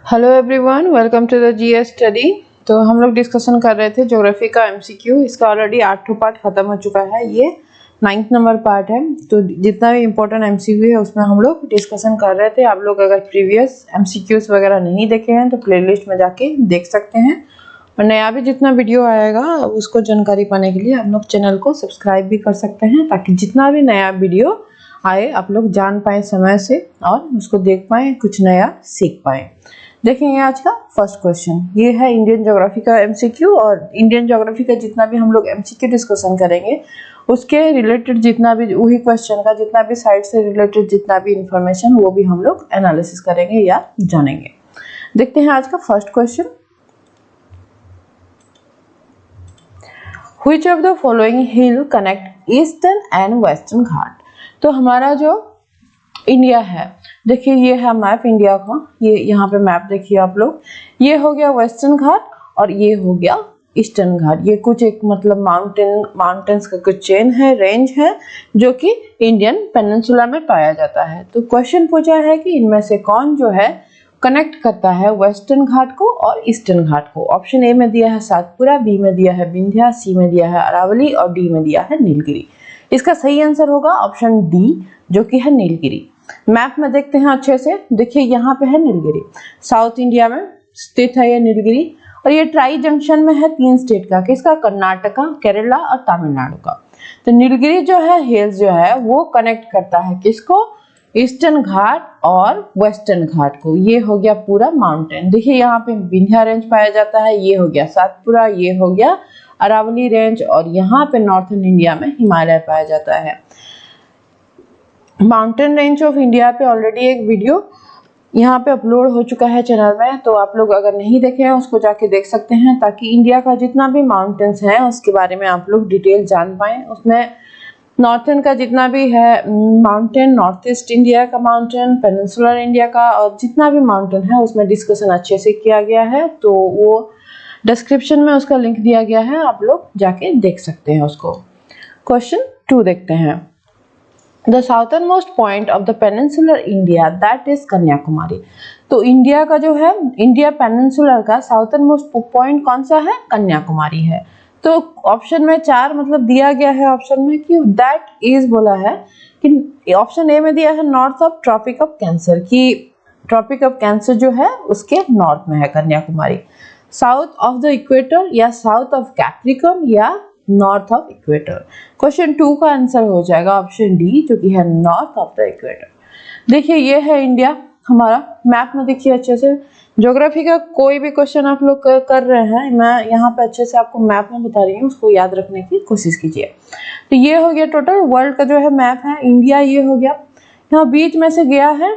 Hello everyone, welcome to the GS study. तो हम लोग डिस्कशन कर रहे थे ज्योग्राफी का एमसीक्यू। इसका ऑलरेडी 8 पार्ट खत्म हो चुका है, ये 9th नंबर पार्ट है। तो जितना भी इम्पोर्टेंट एमसीक्यू है उसमें हम लोग डिस्कशन कर रहे थे। आप लोग अगर प्रीवियस एमसीक्यूज वगैरह नहीं देखे हैं तो प्लेलिस्ट में जाके देख सकते हैं, और नया भी जितना वीडियो आएगा उसको जानकारी पाने के लिए आप लोग चैनल को सब्सक्राइब भी कर सकते हैं, ताकि जितना भी नया वीडियो आए आप लोग जान पाए समय से और उसको देख पाए, कुछ नया सीख पाए। देखेंगे आज का फर्स्ट क्वेश्चन। ये है इंडियन ज्योग्राफी का एमसीक्यू, और इंडियन ज्योग्राफी का जितना भी हम लोग एमसीक्यू डिस्कशन करेंगे उसके रिलेटेड जितना भी वही क्वेश्चन का जितना भी साइड से रिलेटेड जितना भी इंफॉर्मेशन वो भी हम लोग एनालिसिस करेंगे या जानेंगे। देखते हैं आज का first question. Which of the following hill connect eastern and western Ghat? तो हमारा जो इंडिया है, देखिए ये है मैप इंडिया का, ये यहाँ पे मैप देखिए आप लोग। ये हो गया वेस्टर्न घाट और ये हो गया ईस्टर्न घाट। ये कुछ एक मतलब माउंटेन्स का कुछ चेन है, रेंज है, जो कि इंडियन पेनिनसुला में पाया जाता है। तो क्वेश्चन पूछा है कि इनमें से कौन जो है कनेक्ट करता है वेस्टर्न घाट को और ईस्टर्न घाट को। ऑप्शन ए में दिया है सातपुरा, बी में दिया है विंध्या, सी में दिया है अरावली और डी में दिया है नीलगिरी। इसका सही आंसर होगा ऑप्शन डी, जो कि है नीलगिरी। मैप में देखते हैं अच्छे से। देखिए यहाँ पे है नीलगिरी, साउथ इंडिया में स्थित है ये नीलगिरी, और ये ट्राई जंक्शन में है 3 स्टेट का, किसका? कर्नाटका, केरला और तमिलनाडु का। तो नीलगिरी जो है हिल्स जो है वो कनेक्ट करता है किसको? ईस्टर्न घाट और वेस्टर्न घाट को। ये हो गया पूरा माउंटेन। देखिए यहाँ पे विंध्या रेंज पाया जाता है, ये हो गया सातपुरा, ये हो गया अरावली रेंज, और यहाँ पे नॉर्थन इंडिया में हिमालय पाया जाता है। माउंटेन रेंज ऑफ इंडिया पे ऑलरेडी एक वीडियो यहाँ पे अपलोड हो चुका है चैनल में, तो आप लोग अगर नहीं देखे हैं उसको जाके देख सकते हैं, ताकि इंडिया का जितना भी माउंटेन्स है उसके बारे में आप लोग डिटेल जान पाएं। उसमें नॉर्थन का जितना भी है माउंटेन, नॉर्थ ईस्ट इंडिया का माउंटेन, पेनिनसुलर इंडिया का, और जितना भी माउंटेन है उसमें डिस्कशन अच्छे से किया गया है। तो वो डिस्क्रिप्शन में उसका लिंक दिया गया है, आप लोग जाके देख सकते हैं उसको। क्वेश्चन 2 देखते हैं। The southernmost point of the peninsular India, that is Kanyakumari. तो इंडिया का जो है, इंडिया पेनिनसुलर का साउथर्नमोस्ट पॉइंट कौन सा है? कन्याकुमारी है। तो ऑप्शन में 4 मतलब दिया गया है ऑप्शन में कि दैट इज बोला है कि ऑप्शन ए में दिया है north of Tropic of Cancer, कि ट्रॉपिक ऑफ कैंसर जो है उसके नॉर्थ में है Kanyakumari. South of the equator या साउथ ऑफ कैप्रिकॉर्न या नॉर्थ ऑफ इक्वेटर। क्वेश्चन 2 का आंसर हो जाएगा ऑप्शन डी, जो कि है नॉर्थ ऑफ द इक्वेटर। देखिए ये है इंडिया हमारा। मैप में देखिए अच्छे से। ज्योग्राफी का कोई भी क्वेश्चन आप लोग कर रहे हैं, मैं यहाँ पे अच्छे से आपको मैप में बता रही हूँ, उसको याद रखने की कोशिश कीजिए। तो ये हो गया टोटल वर्ल्ड का जो है मैप है इंडिया, ये हो गया। यहाँ बीच में से गया है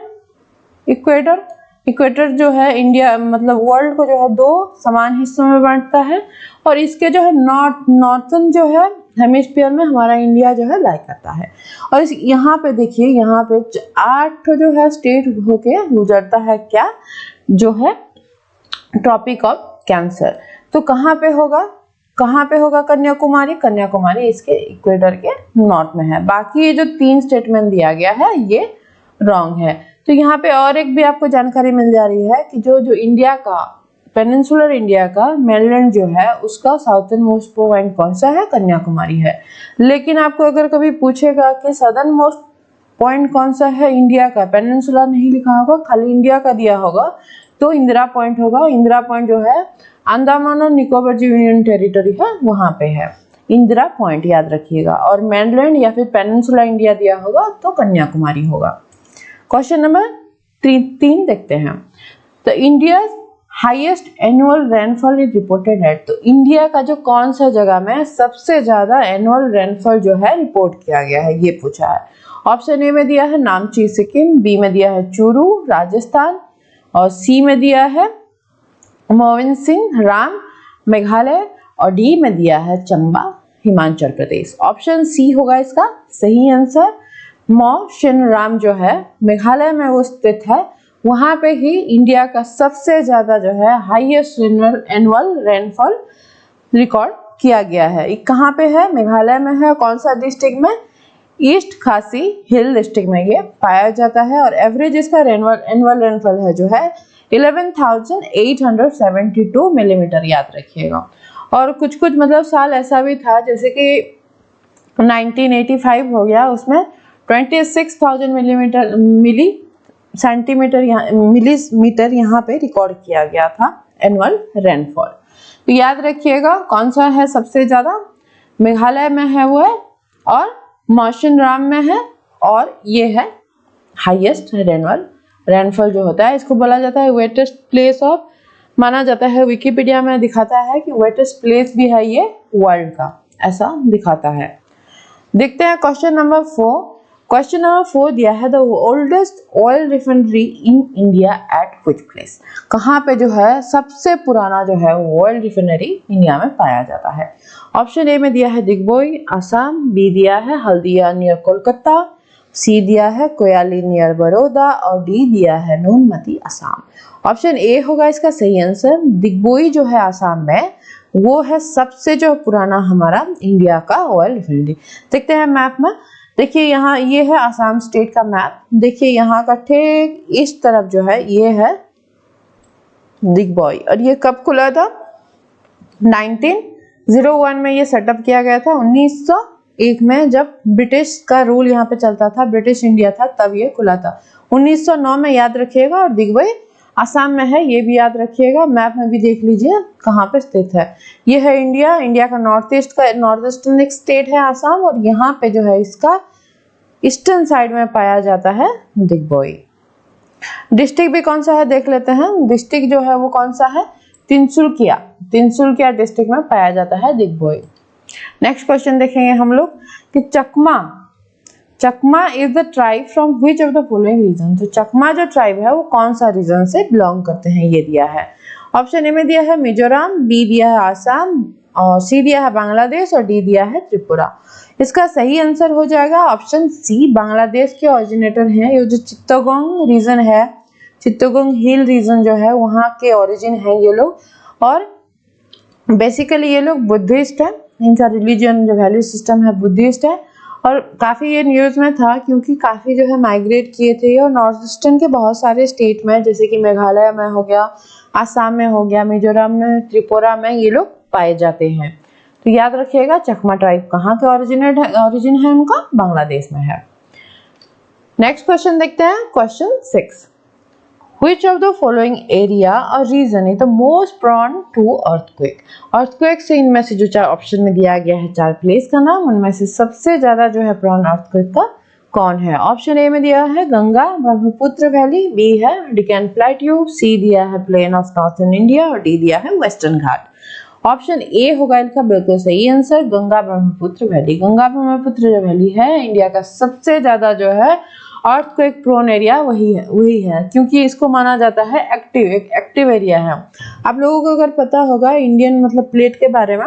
इक्वेटर। इक्वेटर जो है इंडिया मतलब वर्ल्ड को जो है 2 समान हिस्सों में बांटता है, और इसके जो है नॉर्थन जो है हेमिस्फीयर में हमारा इंडिया जो है लाई करता है। और इस यहाँ पे देखिए, यहाँ पे 8 जो है स्टेट होके गुजरता है, क्या जो है ट्रॉपिक ऑफ कैंसर। तो कहाँ पे होगा कन्याकुमारी? कन्याकुमारी इसके इक्वेटर के नॉर्थ में है। बाकी ये जो 3 स्टेटमेंट दिया गया है ये रॉन्ग है। तो यहाँ पे और एक भी आपको जानकारी मिल जा रही है कि जो इंडिया का पेनिनसुलर इंडिया का मेनलैंड जो है उसका साउथर्न मोस्ट पॉइंट कौन सा है? कन्याकुमारी है। लेकिन आपको अगर कभी पूछेगा कि सदर्न मोस्ट पॉइंट कौन सा है इंडिया का, पेनिनसुला नहीं लिखा होगा, खाली इंडिया का दिया होगा, तो इंदिरा पॉइंट होगा। इंदिरा पॉइंट जो है अंडमान और निकोबार यूनियन टेरिटरी है, वहां पे है इंदिरा पॉइंट, याद रखिएगा। और मेनलैंड या फिर पेनिनसुला इंडिया दिया होगा तो कन्याकुमारी होगा। क्वेश्चन नंबर 3 देखते हैं। तो India highest annual rainfall is reported at. तो इंडिया का जो कौन सा जगह में सबसे ज्यादा एनुअल रेनफॉल जो है रिपोर्ट किया गया है, ये पूछा है। ऑप्शन ए में दिया है नामची सिक्किम, बी में दिया है चूरू राजस्थान, और सी में दिया है मोविन सिंह राम मेघालय, और डी में दिया है चंबा हिमाचल प्रदेश। ऑप्शन सी होगा इसका सही आंसर। मोविन राम जो है मेघालय में वो स्थित है, वहां पे ही इंडिया का सबसे ज्यादा जो है हाईएस्ट एनुअल रेनफॉल रिकॉर्ड किया गया है। कहाँ पे है? मेघालय में है। कौन सा डिस्ट्रिक्ट में? ईस्ट खासी हिल डिस्ट्रिक्ट में ये पाया जाता है। और एवरेज इसका एनुअल रेनफॉल है जो है 11,872 मिलीमीटर, याद रखिएगा। और कुछ कुछ मतलब साल ऐसा भी था जैसे कि 1985 हो गया, उसमें 26,000 मिलीमीटर यहाँ पे रिकॉर्ड किया गया था एनुअल रेनफॉल। तो याद रखिएगा कौन सा है सबसे ज्यादा, मेघालय में है वो है, और मौसिनराम में है, और ये है हाईएस्ट रेनफॉल जो होता है, इसको बोला जाता है वेटेस्ट प्लेस ऑफ, माना जाता है, विकिपीडिया में दिखाता है कि वेटेस्ट प्लेस भी है ये वर्ल्ड का, ऐसा दिखाता है। देखते हैं क्वेश्चन नंबर 4। क्वेश्चन नंबर 4 दिया है the oldest oil refinery in India at which place, कहाँ पे जो है सबसे पुराना जो है ऑयल रिफाइनरी इंडिया में पाया जाता है। ऑप्शन ए में दिया है दिग्बोई असम, बी दिया है हल्दिया नियर कोलकाता, सी दिया है कोयाली नियर बड़ौदा, और डी दिया है नूनमती असम। ऑप्शन ए होगा इसका सही आंसर। दिग्बोई जो है आसाम में, वो है सबसे जो पुराना हमारा इंडिया का ऑयल रिफाइनरी। देखते हैं मैप में, देखिए यहाँ ये है आसाम स्टेट का मैप, देखिए यहाँ का ठीक इस तरफ जो है ये है दिग्बोई, और ये कब खुला था, 1901 में ये सेटअप किया गया था। 1901 में जब ब्रिटिश का रूल यहाँ पे चलता था, ब्रिटिश इंडिया था, तब ये खुला था। 1909 में याद रखिएगा, और दिग्बोई आसाम में है, ये भी याद रखिएगा। मैप में भी देख लीजिए कहाँ पे स्थित है। ये है इंडिया का नॉर्थ ईस्टर्न एक स्टेट है आसाम, और यहाँ पे जो है इसका ईस्टर्न साइड में पाया जाता है दिग्बोई। डिस्ट्रिक्ट भी कौन सा है देख लेते हैं। डिस्ट्रिक्ट जो है वो कौन सा है, तिनसुकिया डिस्ट्रिक्ट में पाया जाता है दिग्बोई। नेक्स्ट क्वेश्चन देखेंगे हम लोग कि Chakma is the tribe from which of the following region. तो चकमा जो ट्राइब है वो कौन सा रीजन से बिलोंग करते हैं, ये दिया है। ऑप्शन ए में दिया है मिजोरम, बी दिया है आसाम, और सी दिया है बांग्लादेश, और डी दिया है त्रिपुरा। इसका सही आंसर हो जाएगा ऑप्शन सी, बांग्लादेश के ओरिजिनेटर हैं। ये जो चित्तगोंग रीजन है, चित्तगोंग हिल रीजन जो है, वहाँ के ओरिजिन है ये लोग, और बेसिकली ये लोग बुद्धिस्ट है, इनका रिलीजन जो वैल्यू सिस्टम है बुद्धिस्ट है। और काफ़ी ये न्यूज़ में था क्योंकि काफ़ी जो है माइग्रेट किए थे, और नॉर्थ ईस्टर्न के बहुत सारे स्टेट में, जैसे कि मेघालय में हो गया, आसाम में हो गया, मिजोरम में, त्रिपुरा में ये लोग पाए जाते हैं। तो याद रखिएगा चकमा ट्राइब कहाँ के ओरिजिन है उनका, बांग्लादेश में है। नेक्स्ट क्वेश्चन देखते हैं, question 6। Which of the following area or region is the most prone to earthquake? earthquake से इनमें से जो 4 ऑप्शन में दिया गया है 4 प्लेस का नाम, उनमें से सबसे ज्यादा जो है prone earthquake का कौन है। ऑप्शन ए में दिया है गंगा ब्रह्मपुत्र वैली, बी है डिकैन प्लेट्यू, सी दिया है प्लेन ऑफ नॉर्थर्न इंडिया, और डी दिया है वेस्टर्न घाट। ऑप्शन ए होगा इनका बिल्कुल सही आंसर, गंगा ब्रह्मपुत्र वैली। गंगा ब्रह्मपुत्र जो वैली है इंडिया का सबसे ज्यादा जो है अर्थक्वेक प्रोन एरिया वही है, क्योंकि इसको माना जाता है एक्टिव एरिया है। आप लोगों को अगर पता होगा इंडियन मतलब प्लेट के बारे में,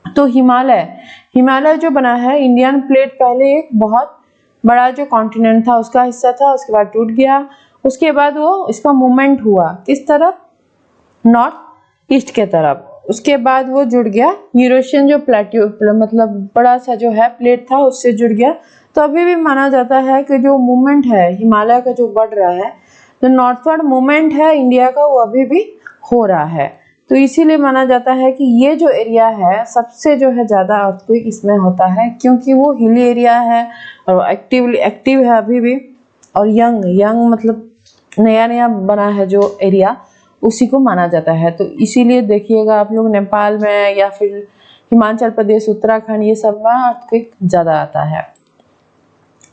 तो हिमालय जो बना है, इंडियन प्लेट पहले एक बहुत बड़ा जो कॉन्टिनेंट था उसका हिस्सा था, उसके बाद टूट गया, उसके बाद वो इसका मूवमेंट हुआ किस तरफ, नॉर्थ ईस्ट के तरफ, उसके बाद वो जुड़ गया यूरेशियन जो प्लेट्यू मतलब बड़ा सा जो है प्लेट था उससे जुड़ गया। तो अभी भी माना जाता है कि जो मूवमेंट है हिमालय का जो बढ़ रहा है, जो नॉर्थवर्ड मूवमेंट है इंडिया का, वो अभी भी हो रहा है। तो इसीलिए माना जाता है कि ये जो एरिया है सबसे जो है ज़्यादा अर्थक्वेक इसमें होता है, क्योंकि वो हिली एरिया है और एक्टिव है अभी भी, और यंग मतलब नया बना है जो एरिया, उसी को माना जाता है। तो इसीलिए देखिएगा आप लोग नेपाल में या फिर हिमाचल प्रदेश, उत्तराखंड, ये सब में अर्थक्वेक ज़्यादा आता है।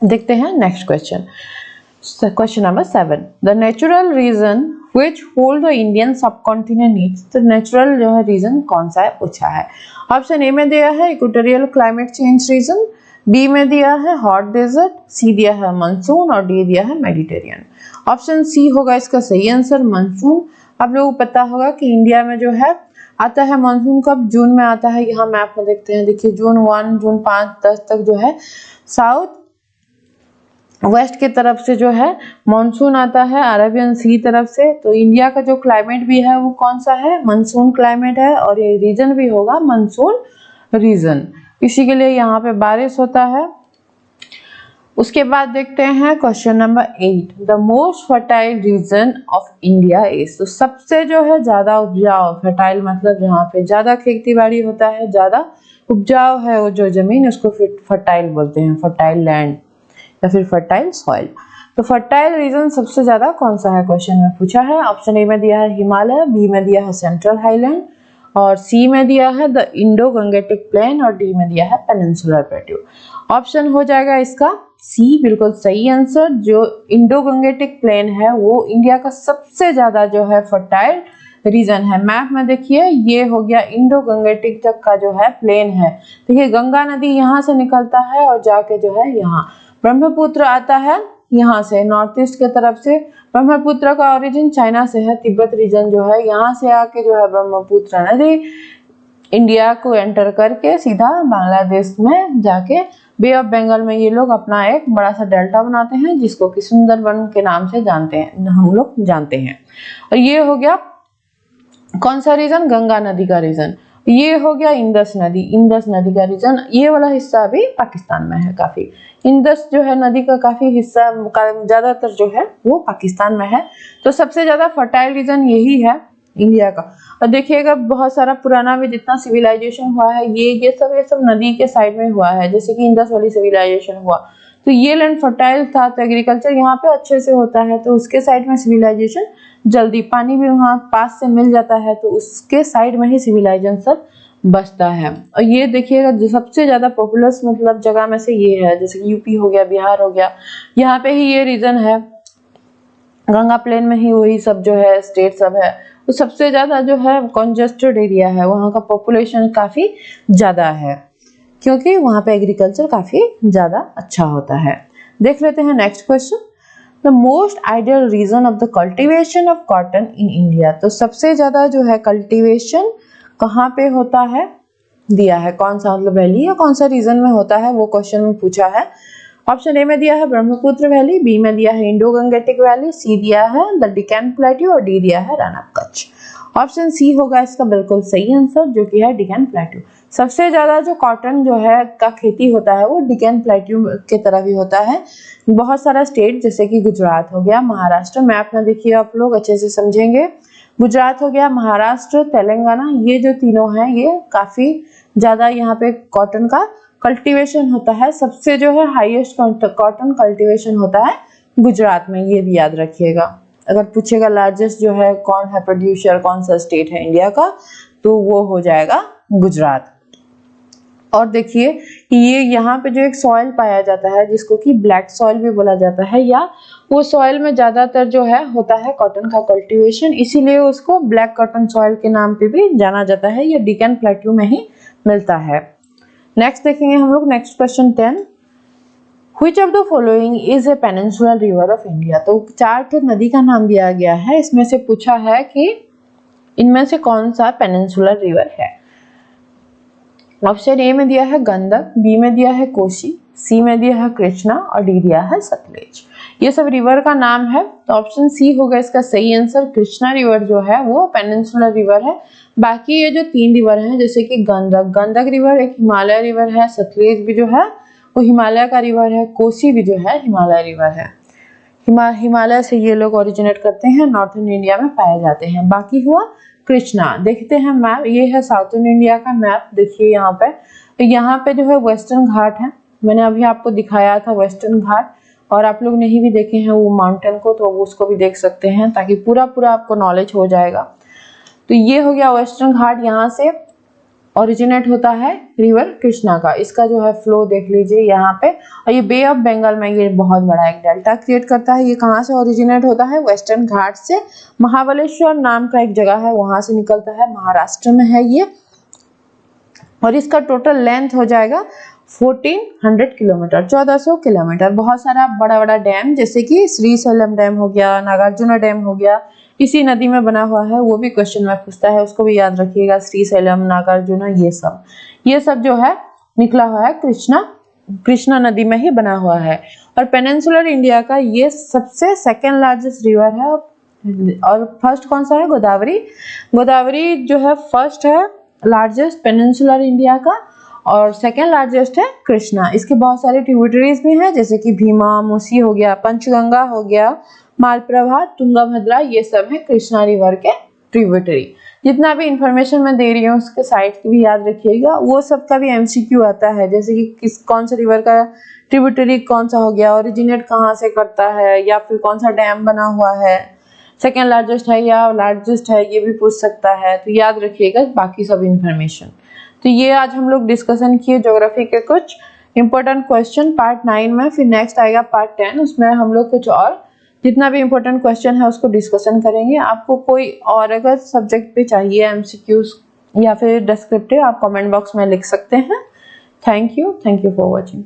देखते हैं next question number 7। The natural region which hold the Indian subcontinent needs। तो नेचुरल जो है रीजन कौन सा है पूछा है। ऑप्शन ए में दिया है equatorial climate change region, B में दिया है हॉट डेजर्ट, सी दिया है मानसून, और डी दिया है मेडिटेरियन। ऑप्शन सी होगा इसका सही आंसर, मानसून। आप लोगों को पता होगा कि इंडिया में जो है आता है मानसून कब, जून में आता है। यहाँ मैप में देखते हैं, देखिए जून 1, जून 5, 10 तक जो है साउथ वेस्ट के तरफ से जो है मानसून आता है, अरेबियन सी तरफ से। तो इंडिया का जो क्लाइमेट भी है वो कौन सा है, मानसून क्लाइमेट है, और ये रीजन भी होगा मानसून रीजन। इसी के लिए यहाँ पे बारिश होता है। उसके बाद देखते हैं question number 8, the most fertile reason of India is. तो सबसे जो है ज्यादा उपजाऊ, फर्टाइल मतलब जहाँ पे ज्यादा खेती बाड़ी होता है, ज्यादा उपजाऊ है वो जो जमीन, उसको फर्टाइल बोलते हैं, फर्टाइल लैंड या फिर फर्टाइल सॉइल। तो फर्टाइल रीजन सबसे ज्यादा कौन सा है, क्वेश्चन में पूछा है। ऑप्शन ए में दिया है हिमालय, बी में दिया है सेंट्रल हाईलैंड, और सी में दिया है द इंडो गंगेटिक प्लेन, और डी में दिया है पेनिनसुलर प्लेट्यू। ऑप्शन हो जाएगा इसका सी, बिल्कुल सही आंसर। जो इंडो गंगेटिक प्लेन है वो इंडिया का सबसे ज्यादा जो है फर्टाइल रीजन है। मैप में देखिए ये हो गया इंडो गंगेटिक तक का जो है प्लेन है। देखिए गंगा नदी यहाँ से निकलता है और जाके जो है यहाँ ब्रह्मपुत्र आता है, यहाँ से नॉर्थ ईस्ट के तरफ से। ब्रह्मपुत्र का ओरिजिन चाइना से है, तिब्बत रीजन जो है यहाँ से आके जो है ब्रह्मपुत्र नदी इंडिया को एंटर करके सीधा बांग्लादेश में जाके बे ऑफ बंगाल में ये लोग अपना एक बड़ा सा डेल्टा बनाते हैं, जिसको कि सुंदरबन के नाम से जानते हैं, हम लोग जानते हैं। और ये हो गया कौन सा रीजन, गंगा नदी का रीजन। ये हो गया इंडस नदी, इंडस नदी का रीजन। ये वाला हिस्सा अभी पाकिस्तान में है काफी। इंडस जो है नदी का काफी हिस्सा ज्यादातर जो है वो पाकिस्तान में है। तो सबसे ज्यादा फर्टाइल रीजन यही है इंडिया का। और देखिएगा बहुत सारा पुराना भी जितना सिविलाइजेशन हुआ है ये सब नदी के साइड में हुआ है, जैसे कि इंडस वैली सिविलाइजेशन हुआ तो ये लैंड फर्टाइल था, तो एग्रीकल्चर यहाँ पे अच्छे से होता है, तो उसके साइड में सिविलाइजेशन जल्दी, पानी भी वहाँ पास से मिल जाता है, तो उसके साइड में ही सिविलाइजेशन सब बसता है। और ये देखिएगा जो सबसे ज्यादा पॉपुलस मतलब जगह में से ये है, जैसे कि यूपी हो गया, बिहार हो गया, यहाँ पे ही ये रीजन है, गंगा प्लेन में ही वही सब जो है स्टेट सब है। तो सबसे ज्यादा जो है कंजेस्टेड एरिया है, वहाँ का पॉपुलेशन काफी ज्यादा है, क्योंकि वहाँ पे एग्रीकल्चर काफी ज्यादा अच्छा होता है। देख लेते हैं next question, the most ideal region of the cultivation of cotton in India. तो सबसे ज्यादा जो है कल्टीवेशन कहाँ पे होता है दिया है, कौन सा मतलब वैली या कौन सा रीजन में होता है, वो क्वेश्चन में पूछा है। ऑप्शन ए में दिया है ब्रह्मपुत्र वैली, बी में दिया है इंडो गंगेटिक वैली, सी दिया है द डिकैन प्लेट्यू, और डी दिया है Rann of Kutch. Option C होगा इसका बिल्कुल सही आंसर, जो कि है डिकैन प्लेट्यू। सबसे ज्यादा जो कॉटन जो है का खेती होता है वो डिकैन प्लेट्यू के तरफ ही होता है। बहुत सारा स्टेट जैसे कि गुजरात हो गया, महाराष्ट्र, मैप में देखिए आप लोग अच्छे से समझेंगे, गुजरात हो गया, महाराष्ट्र, तेलंगाना, ये जो तीनों हैं ये काफी ज्यादा यहाँ पे कॉटन का कल्टीवेशन होता है। सबसे जो है हाईएस्ट कॉटन कल्टीवेशन होता है गुजरात में, ये भी याद रखिएगा। अगर पूछेगा लार्जेस्ट जो है कौन है प्रोड्यूसर, कौन सा स्टेट है इंडिया का, तो वो हो जाएगा गुजरात। और देखिए कि ये यहाँ पे जो एक सॉइल पाया जाता है जिसको कि ब्लैक सॉइल भी बोला जाता है, या वो सॉइल में ज्यादातर जो है होता है कॉटन का कल्टीवेशन, इसीलिए उसको ब्लैक कॉटन सॉइल के नाम पे भी जाना जाता है। ये डिकैन प्लेट्यू में ही मिलता है। नेक्स्ट देखेंगे हम लोग next question 10, Which of the following is a peninsular river of India। तो 4 नदी का नाम दिया गया है, इसमें से पूछा है कि इनमें से कौन सा पेनिनसुलर रिवर है। ऑप्शन ए में दिया है गंडक, बी में दिया है कोसी, सी में दिया है कृष्णा, और डी दिया है सतलेज। ये सब रिवर का नाम है, तो ऑप्शन सी होगा इसका सही आंसर। कृष्णा रिवर जो है वो पेनिनसुलर रिवर है। बाकी ये जो 3 रिवर हैं जैसे कि गंडक रिवर एक हिमालय रिवर है, सतलेज भी जो है वो हिमालय का रिवर है, कोसी भी जो है हिमालय रिवर है। हिमालय से ये लोग ओरिजिनेट करते हैं, नॉर्थन इंडिया में पाए जाते हैं। बाकी हुआ कृष्णा। देखते हैं मैप, ये है साउथर्न इंडिया का मैप, देखिए यहाँ पे, तो यहाँ पे जो है वेस्टर्न घाट है, मैंने अभी आपको दिखाया था वेस्टर्न घाट, और आप लोग नहीं भी देखे हैं वो माउंटेन को तो उसको भी देख सकते हैं, ताकि पूरा आपको नॉलेज हो जाएगा। तो ये हो गया वेस्टर्न घाट, यहाँ से ओरिजिनेट होता है रिवर कृष्णा का। इसका जो है फ्लो देख लीजिए यहाँ पे, और ये बे ऑफ बंगाल में ये बहुत बड़ा एक डेल्टा क्रिएट करता है। ये कहाँ से ओरिजिनेट होता है, वेस्टर्न घाट से। महाबलेश्वर नाम का एक जगह है वहां से निकलता है, महाराष्ट्र में है ये, और इसका टोटल लेंथ हो जाएगा 1400 किलोमीटर, 1400 किलोमीटर। बहुत सारा बड़ा बड़ा डैम जैसे कि श्रीशैलम डैम हो गया, नागार्जुना डैम हो गया, इसी नदी में बना हुआ है, वो भी क्वेश्चन में पूछता है, उसको भी याद रखिएगा। श्रीशैलम, नागार्जुना, ये सब जो है निकला हुआ है कृष्णा नदी में ही बना हुआ है। और पेनिनसुलर इंडिया का ये सबसे सेकेंड लार्जेस्ट रिवर है। और फर्स्ट कौन सा है, गोदावरी जो है फर्स्ट है लार्जेस्ट पेनिनसुलर इंडिया का, और सेकेंड लार्जेस्ट है कृष्णा। इसके बहुत सारे ट्रिब्यूटरीज भी हैं, जैसे कि भीमा, मूसी हो गया, पंचगंगा हो गया, मालप्रभा, तुंगभद्रा, ये सब है कृष्णा रिवर के ट्रिब्यूटरी। जितना भी इंफॉर्मेशन मैं दे रही हूँ उसके साइट की भी याद रखिएगा, वो सब का भी एमसीक्यू आता है, जैसे कि कौन सा रिवर का ट्रिब्यूटरी कौन सा हो गया, ओरिजिनेट कहाँ से करता है, या फिर कौन सा डैम बना हुआ है, सेकेंड लार्जेस्ट है या लार्जेस्ट है, ये भी पूछ सकता है। तो याद रखिएगा बाकी सब इंफॉर्मेशन। तो ये आज हम लोग डिस्कशन किए ज्योग्राफी के कुछ इंपॉर्टेंट क्वेश्चन पार्ट 9 में। फिर नेक्स्ट आएगा पार्ट 10, उसमें हम लोग कुछ और जितना भी इंपॉर्टेंट क्वेश्चन है उसको डिस्कशन करेंगे। आपको कोई और अगर सब्जेक्ट पे चाहिए एमसीक्यूज या फिर डिस्क्रिप्टिव, आप कमेंट बॉक्स में लिख सकते हैं। Thank you for watching.